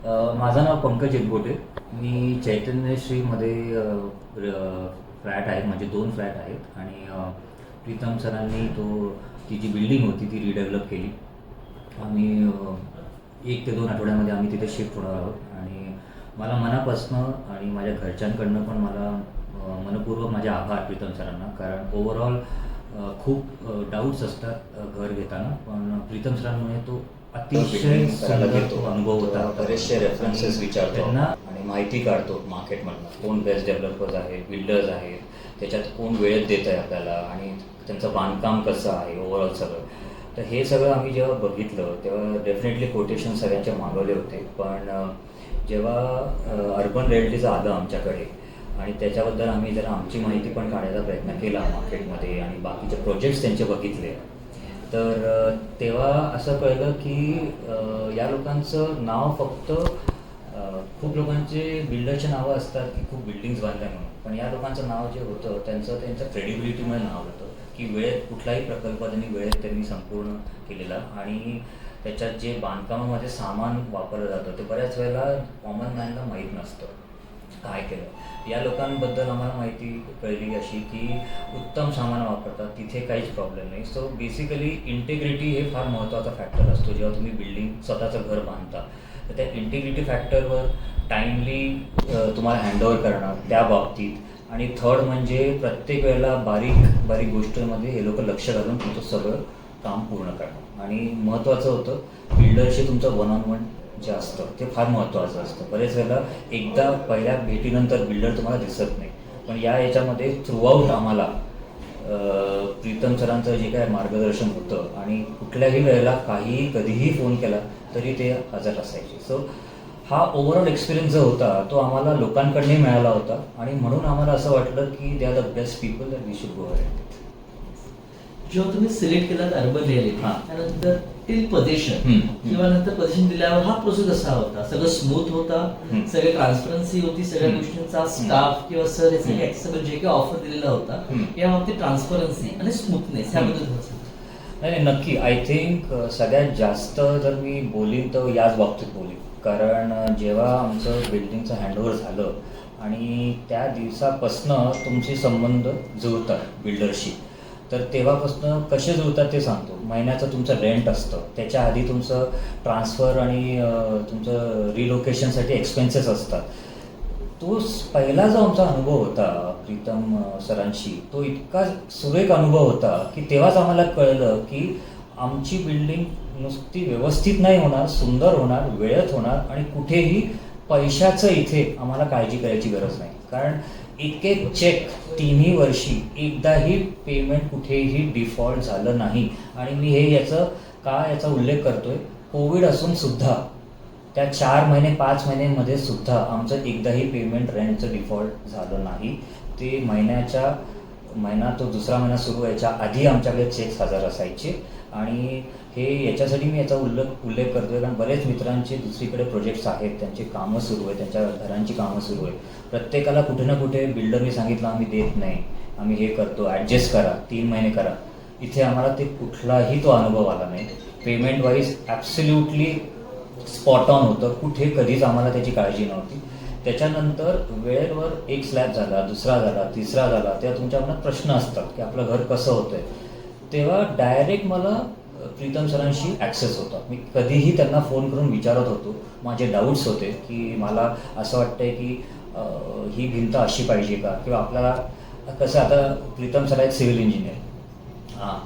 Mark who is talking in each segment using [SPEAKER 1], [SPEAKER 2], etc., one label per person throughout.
[SPEAKER 1] माझं नाव पंकज एकबोटे. मी चैतन्यश्रीमध्ये फ्लॅट आहे, म्हणजे 2 फ्लॅट आहेत आणि प्रीतम सरांनी ती जी बिल्डिंग होती ती रिडेव्हलप केली. आम्ही 1 ते 2 आठवड्यामध्ये आम्ही तिथे शिफ्ट होणार आहोत आणि मला मनापासनं आणि माझ्या घरच्यांकडनं पण मला मनःपूर्वक माझे आभार प्रीतम सरांना. कारण ओव्हरऑल खूप डाऊट्स असतात घर घेताना, पण प्रीतम सरांमुळे तो अतिशय सुंदर तो अनुभव होता.
[SPEAKER 2] बरेचसे रेफरन्सेस विचारतो
[SPEAKER 1] त्यांना
[SPEAKER 2] आणि माहिती काढतो मार्केटमधनं, कोण बेस्ट डेव्हलपर्स आहेत, बिल्डर्स आहेत, त्याच्यात कोण वेळेत देत आहे आपल्याला आणि त्यांचं बांधकाम कसं आहे ओव्हरऑल सगळं. तर हे सगळं आम्ही जेव्हा बघितलं तेव्हा डेफिनेटली कोटेशन सगळ्यांचे मागवले होते. पण जेव्हा अर्बन रिअल्टीचं आलं आमच्याकडे आणि त्याच्याबद्दल आम्ही जरा आमची माहिती पण काढायचा प्रयत्न केला मार्केटमध्ये आणि बाकीचे प्रोजेक्ट्स त्यांचे बघितले, तर तेव्हा असं कळलं की या लोकांचं नाव फक्त खूप लोकांचे बिल्डरचे नावं असतात की खूप बिल्डिंग्स बांधल्या म्हणून, पण या लोकांचं नाव जे होतं त्यांचं क्रेडिबिलिटीमुळे नाव होतं की वेळेत कुठलाही प्रकल्प त्यांनी वेळेत त्यांनी संपूर्ण केलेला आणि त्याच्यात जे बांधकामामध्ये सामान वापरलं जातं ते बऱ्याच वेळेला कॉमन मॅनला माहीत नसतं काय केलं. या लोकांबद्दल आम्हाला माहिती कळली अशी की उत्तम सामान वापरतात, तिथे काहीच प्रॉब्लेम नाही. सो बेसिकली इंटिग्रिटी हे फार महत्त्वाचा फॅक्टर असतो जेव्हा तुम्ही बिल्डिंग स्वतःचं घर बांधता. तर त्या इंटिग्रिटी फॅक्टरवर टाईमली तुम्हाला हँडओव्हर करणं त्या बाबतीत, आणि थर्ड म्हणजे प्रत्येक वेळेला बारीक बारीक गोष्टींमध्ये हे लोक लक्ष घालून तुमचं सगळं काम पूर्ण करणं. आणि महत्त्वाचं होतं बिल्डरशी तुमचं 1-on-1 जे असतं ते फार महत्त्वाचं असतं. बरेच वेळेला एकदा पहिल्या भेटीनंतर बिल्डर तुम्हाला दिसत नाही, पण याच्यामध्ये थ्रूआउट आम्हाला प्रीतम सरांचं जे काय मार्गदर्शन होतं आणि कुठल्याही वेळेला काहीही कधीही फोन केला तरी ते हजर असायचे. सो हा ओव्हरऑल एक्सपिरियन्स जो होता तो आम्हाला लोकांकडूनही मिळाला होता आणि म्हणून आम्हाला असं वाटलं की they are the best people that we should go ahead.
[SPEAKER 3] जेव्हा तुम्ही सिलेक्ट केलात अर्बन रिअलिटी, त्यानंतर टिल पोझिशन किंवा नंतर पोझिशन दिल्यावर हा प्रोसेस कसा होता? सगळं स्मूथ होता, सगळे ट्रान्सपरन्सी होती, सगळ्या गोष्टींचा स्टाफ किंवा सर हे सगळे जे काही ऑफर दिलेला होता या बाबतीत ट्रान्सपरन्सी आणि स्मूथनेस ह्याबद्दल
[SPEAKER 1] नाही, नक्की. आय थिंक सगळ्यात जास्त जर मी बोलीन तर याच बाबतीत बोलीन. कारण जेव्हा आमचं बिल्डिंगचं हँडओव्हर झालं आणि त्या दिवसापासनं तुमचे संबंध जुळतात बिल्डरशी, तर तेव्हापासून कसे जुळतात ते सांगतो. महिन्याचं तुमचं रेंट असतं, त्याच्या आधी तुमचं ट्रान्सफर आणि तुमचं रिलोकेशनसाठी एक्सपेन्सेस असतात. तो पहिला जो आमचा अनुभव होता प्रीतम सरांशी तो इतका सुरेख अनुभव होता की तेव्हाच आम्हाला कळलं की आमची बिल्डिंग नुसती व्यवस्थित नाही होणार, सुंदर होणार, वेळेत होणार आणि कुठेही पैशाचं इथे आम्हाला काळजी करायची गरज नाही. कारण एक चेक 3ही वर्षी एकदाही पेमेंट कुठेही डिफॉल्ट झालं नाही. आणि मी याचा उल्लेख करतोय, कोविड असून सुद्धा त्या 4 महिने 5 महिन्यांमध्ये सुद्धा आमचं एकदाही पेमेंट रेंटचं डिफॉल्ट झालं नाही. ते महिना तो दुसरा महिना सुरू व्हायच्या आधी आमच्याकडे चेक्स हजर असायचे. आणि याच्यासाठी मी याचा उल्लेख करतोय कारण बरेच मित्रांचे दुसरीकडे प्रोजेक्ट्स आहेत, त्यांची कामं सुरू आहेत, त्यांच्या घरांची कामं सुरू आहेत. प्रत्येकाला कुठे ना कुठे बिल्डरने सांगितलं आम्ही देत नाही, आम्ही हे करतो, ॲडजस्ट करा, 3 महिने करा. इथे आम्हाला ते कुठलाही तो अनुभव आला नाही. Payment wise absolutely spot on होतं, कुठे कधीच आम्हाला त्याची काळजी नव्हती. त्याच्यानंतर वेळेवर एक स्लॅब झाला, दुसरा झाला, तिसरा झाला, तेव्हा तुमच्या मनात प्रश्न असतात की आपलं घर कसं होतंय. तेव्हा डायरेक्ट मला प्रीतम सरांशी ॲक्सेस होता. मी कधीही त्यांना फोन करून विचारत होतो, माझे डाऊट्स होते की मला असं वाटतंय की ही भिंत अशी पाहिजे का, किंवा आपल्याला कसं आता प्रीतम सर आहेत सिव्हिल इंजिनियर,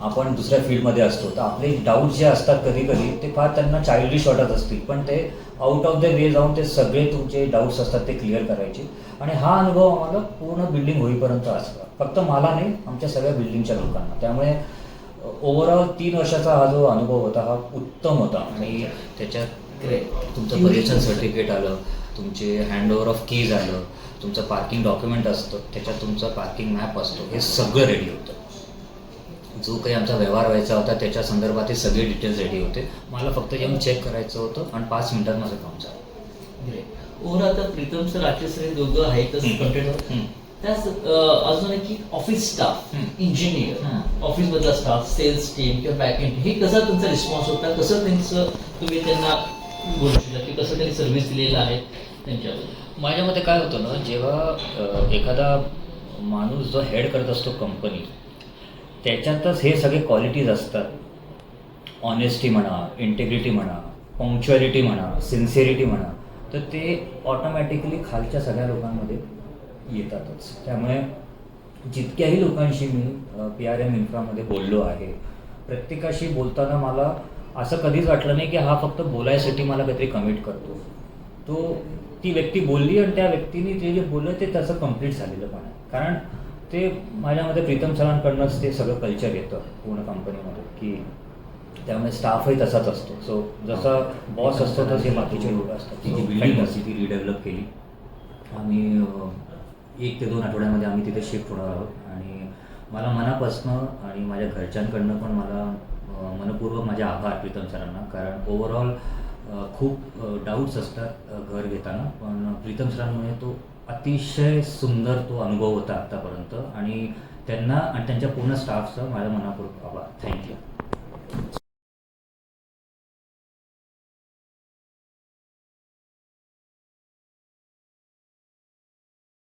[SPEAKER 1] आपण दुसऱ्या फील्डमध्ये असतो, तर आपले डाऊट्स जे असतात कधी कधी ते फार त्यांना चाइल्डिश वाटत असतील, पण ते आउट ऑफ द वे जाऊन ते सगळे तुमचे डाऊट्स असतात ते क्लिअर करायचे. आणि हा अनुभव आम्हाला पूर्ण बिल्डिंग होईपर्यंत असला, फक्त मला नाही, आमच्या सगळ्या बिल्डिंगच्या लोकांना. त्यामुळे ओव्हरऑल 3 वर्षाचा हा जो अनुभव होता हा उत्तम होता. आणि त्याच्यात तुमचं पोझिशन सर्टिफिकेट आलं, तुमचे हँडओव्हर ऑफ कीज आलं, तुमचं पार्किंग डॉक्युमेंट असतं, त्याच्यात तुमचा पार्किंग मॅप असतो, हे सगळं रेडी होतं. जो काही आमचा व्यवहार व्हायचा होता त्याच्या संदर्भात हे सगळे डिटेल्स रेडी होते. मला फक्त येऊन चेक करायचं होतं आणि 5 मिनिटात माझं काम झालं.
[SPEAKER 3] ओव्हरऑल आता प्रीतम सर, राकेश सर दोघं आहेतच कंटेंट. त्याच अजून एक की ऑफिस स्टाफ, इंजिनियर, ऑफिसमधला स्टाफ, सेल्स टीम किंवा बॅक एंड, हे कसा तुमचा रिस्पॉन्स होता? कसं तुम्ही त्यांना बोलू शकता की कसं त्यांनी सर्व्हिस दिलेलं आहे त्यांच्याबद्दल?
[SPEAKER 1] माझ्या मते काय होतं ना, जेव्हा एखादा माणूस जो हेड करत असतो कंपनी, त्याच्यातच हे सगळे क्वालिटीज असतात. ऑनेस्टी म्हणा, इंटेग्रिटी म्हणा, पंक्च्युअलिटी म्हणा, सिन्सिअरिटी म्हणा, तर ते ऑटोमॅटिकली खालच्या सगळ्या लोकांमध्ये येतातच. त्यामुळे जितक्याही लोकांशी मी PRM इन्फ्रामध्ये बोललो आहे, प्रत्येकाशी बोलताना मला असं कधीच वाटलं नाही की हा फक्त बोलायसाठी मला काहीतरी कमिट करतो. ती व्यक्ती बोलली आणि त्या व्यक्तीने ते जे बोललं ते त्याचं कंप्लीट झालेलं पण आहे. कारण ते माझ्यामध्ये प्रीतम सरांकडनंच ते सगळं कल्चर येतं पूर्ण कंपनीमध्ये, की त्यामुळे स्टाफही तसाच असतो. सो जसा बॉस असतो तसे बाकीचे लोक असतात.
[SPEAKER 2] ती जी बिल्डिंग असते ती रिडेव्हलप केली. आम्ही 1 ते 2 आठवड्यामध्ये आम्ही तिथे शिफ्ट होणार आहोत आणि मला मनापासनं आणि माझ्या घरच्यांकडनं पण मला मनपूर्वक माझे आभार प्रीतम सरांना. कारण ओव्हरऑल खूप डाऊट्स असतात घर घेताना, पण प्रीतम सरांमुळे तो अतिशय सुंदर तो अनुभव होता आत्तापर्यंत आणि त्यांना आणि त्यांच्या पूर्ण स्टाफचा माझ्या मनापूर्वक आभार. थँक्यू.